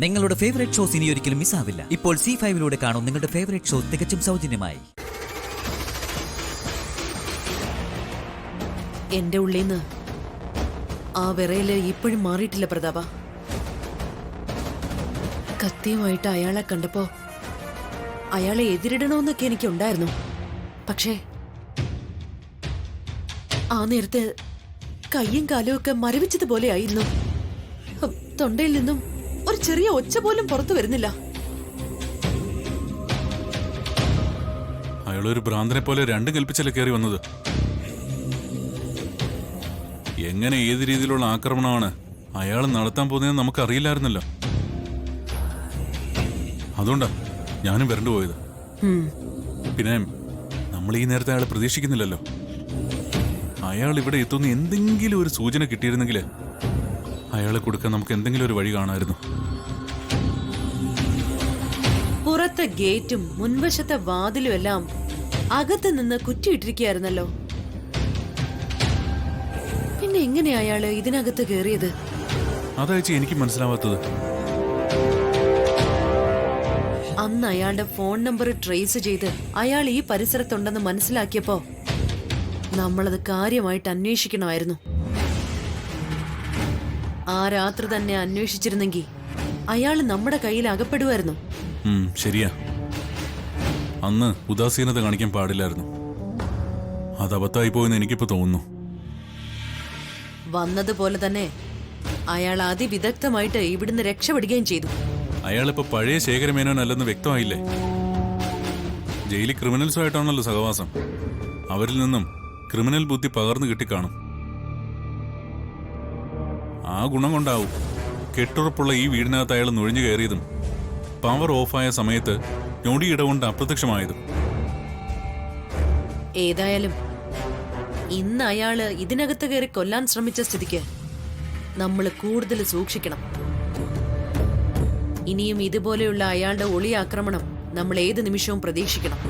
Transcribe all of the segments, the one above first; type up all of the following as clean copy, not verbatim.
നിങ്ങളുടെ favourite shows ഇനി ഒരിക്കലും മിസ്സാവില്ല. ഇപ്പോൾ C5-ലൂടെ കാണും നിങ്ങളുടെ ഫേവറേറ്റ് ഷോ തികച്ചും സൗജന്യമായി. എന്റെ ഉള്ളിന്ന് ആ വിറയില് ഇപ്പോഴും മാറിയിട്ടില്ല പ്രതാപ. കത്തിയുമായിട്ട് അയാളെ കണ്ടപ്പോ അയാളെ എതിരിടണമെന്നൊക്കെ എനിക്കുണ്ടായിരുന്നു. പക്ഷേ ആ നേരത്ത് കയ്യും കാലും ഒക്കെ മരവിച്ചതുപോലെ ആയിരുന്നു. തൊണ്ടയിൽ നിന്നും ഒരു ചെറിയ ഒച്ച പോലും പുറത്തു വരുന്നില്ല. അയാളൊരു ഭ്രാന്തനെ പോലെ രണ്ടും കൽപ്പിച്ചല്ലേ കയറി വന്നത്. എങ്ങനെ ഏത് രീതിയിലുള്ള ആക്രമണമാണ് അയാൾ നടത്താൻ പോകുന്നതെന്ന് നമുക്കറിയില്ലായിരുന്നല്ലോ. അതുകൊണ്ടാ ഞാനും വരണ്ടു പോയത്. പിന്നെ നമ്മൾ ഈ നേരത്തെ അയാളെ പ്രതീക്ഷിക്കുന്നില്ലല്ലോ. അയാൾ ഇവിടെ എത്തുന്ന എന്തെങ്കിലും ഒരു സൂചന കിട്ടിയിരുന്നെങ്കിൽ അയാളെ കൊടുക്കാൻ നമുക്ക് എന്തെങ്കിലും ഒരു വഴി കാണാമായിരുന്നു. പുറത്തെ ഗേറ്റും മുൻവശത്തെ വാതിലും എല്ലാം അകത്ത് നിന്ന് കുറ്റിയിട്ടിരിക്കുകയായിരുന്നല്ലോ. പിന്നെ എങ്ങനെയാ അയാള് ഇതിനകത്ത് കയറിയത്? അതായത് എനിക്ക് മനസ്സിലാവാത്തത്. അന്ന് അയാളുടെ ഫോൺ നമ്പർ ട്രേസ് ചെയ്ത് അയാൾ ഈ പരിസരത്തുണ്ടെന്ന് മനസ്സിലാക്കിയപ്പോ നമ്മളത് കാര്യമായിട്ട് അന്വേഷിക്കണമായിരുന്നു. ആ രാത്രി തന്നെ അന്വേഷിച്ചിരുന്നെങ്കിൽ അയാൾ നമ്മുടെ കയ്യിൽ അകപ്പെടുമായിരുന്നു. ശരിയാ, അന്ന് ഉദാസീനത കാണിക്കാൻ പാടില്ലായിരുന്നു. അത് അബദ്ധമായി പോയെന്ന് എനിക്കിപ്പോ തോന്നുന്നു. വന്നതുപോലെ തന്നെ അയാൾ അതിവിദഗ്ധമായിട്ട് ഇവിടുന്ന് രക്ഷപ്പെടുകയും ചെയ്തു. അയാളിപ്പോ പഴയ ശേഖരമേനോനല്ലെന്ന് വ്യക്തമായില്ലേ. ജയിലിൽ ക്രിമിനൽസുമായിട്ടാണല്ലോ സഹവാസം. അവരിൽ നിന്നും ക്രിമിനൽ ബുദ്ധി പകർന്നു കിട്ടിക്കാണും. ആ ഗുണം കൊണ്ടാവും കെട്ടുറപ്പുള്ള ഈ വീടിനകത്ത് അയാൾ നുഴഞ്ഞു കയറിയതും പവർ ഓഫായ സമയത്ത് ഞൊടിയിട കൊണ്ട് അപ്രത്യക്ഷമായതും. ഏതായാലും ഇന്ന് അയാള് ഇതിനകത്ത് കയറി കൊല്ലാൻ ശ്രമിച്ച സ്ഥിതിക്ക് നമ്മൾ കൂടുതൽ സൂക്ഷിക്കണം. ഇനിയും ഇതുപോലെയുള്ള അയാളുടെ ഒളി ആക്രമണം നമ്മൾ ഏത് നിമിഷവും പ്രതീക്ഷിക്കണം.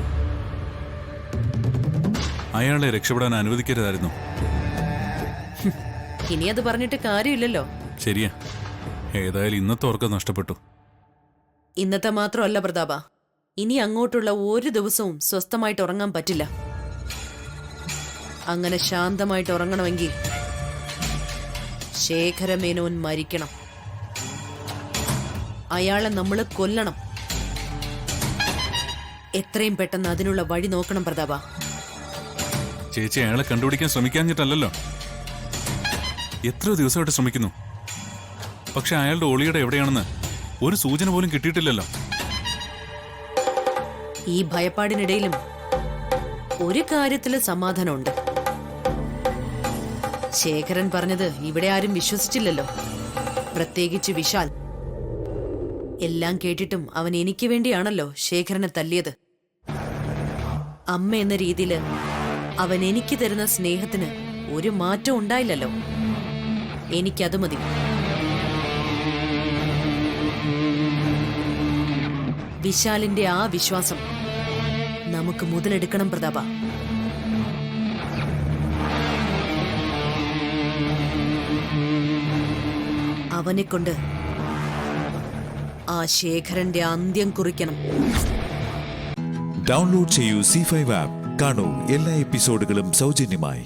അയാളെ രക്ഷപ്പെടാൻ അനുവദിക്കരുതായിരുന്നു. ഇനി അത് പറഞ്ഞിട്ട് കാര്യമില്ലല്ലോ. ശരിയാ, ഏതായാലും ഇന്നത്തെ ഉറക്കം നഷ്ടപ്പെട്ടു. ഇന്നത്തെ മാത്രമല്ല പ്രതാപ, ഇനി അങ്ങോട്ടുള്ള ഒരു ദിവസവും സ്വസ്ഥമായിട്ട് ഉറങ്ങാൻ പറ്റില്ല. അങ്ങനെ ശാന്തമായിട്ട് ഉറങ്ങണമെങ്കിൽ ശേഖരമേനോൻ മരിക്കണം. അയാളെ നമ്മൾ കൊല്ലണം. എത്രയും പെട്ടെന്ന് അതിനുള്ള വഴി നോക്കണം പ്രതാപ. ചേച്ചി അയാളെ കണ്ടുപിടിക്കാൻ ശ്രമിക്കാഞ്ഞിട്ടല്ലോ. എത്രയോ ദിവസമായിട്ട് ശ്രമിക്കുന്നു. പക്ഷെ അയാളുടെ ഒളിയുടെ എവിടെയാണെന്ന് ഒരു സൂചന പോലും കിട്ടിയിട്ടില്ലല്ലോ. ഈ ഭയപ്പാടിനിടയിലും ഒരു കാര്യത്തില് സമാധാനമുണ്ട്. ശേഖരൻ പറഞ്ഞത് ഇവിടെ ആരും വിശ്വസിച്ചില്ലല്ലോ, പ്രത്യേകിച്ച് വിശാൽ. എല്ലാം കേട്ടിട്ടും അവൻ എനിക്ക് വേണ്ടിയാണല്ലോ ശേഖരനെ തല്ലിയത്. അമ്മ എന്ന രീതിയില് അവൻ എനിക്ക് തരുന്ന സ്നേഹത്തിന് ഒരു മാറ്റം ഉണ്ടായില്ലല്ലോ. എനിക്കത് മതി. വിശാലിന്റെ ആ വിശ്വാസം നമുക്ക് മുതലെടുക്കണം പ്രതാപ. അവനെക്കൊണ്ട് ആ ശേഖരന്റെ അന്ത്യം കുറിക്കണം. ഡൗൺലോഡ് ചെയ്യൂ C5 ആപ്പ്. കാണൂ എല്ലാ എപ്പിസോഡുകളും സൗജന്യമായി.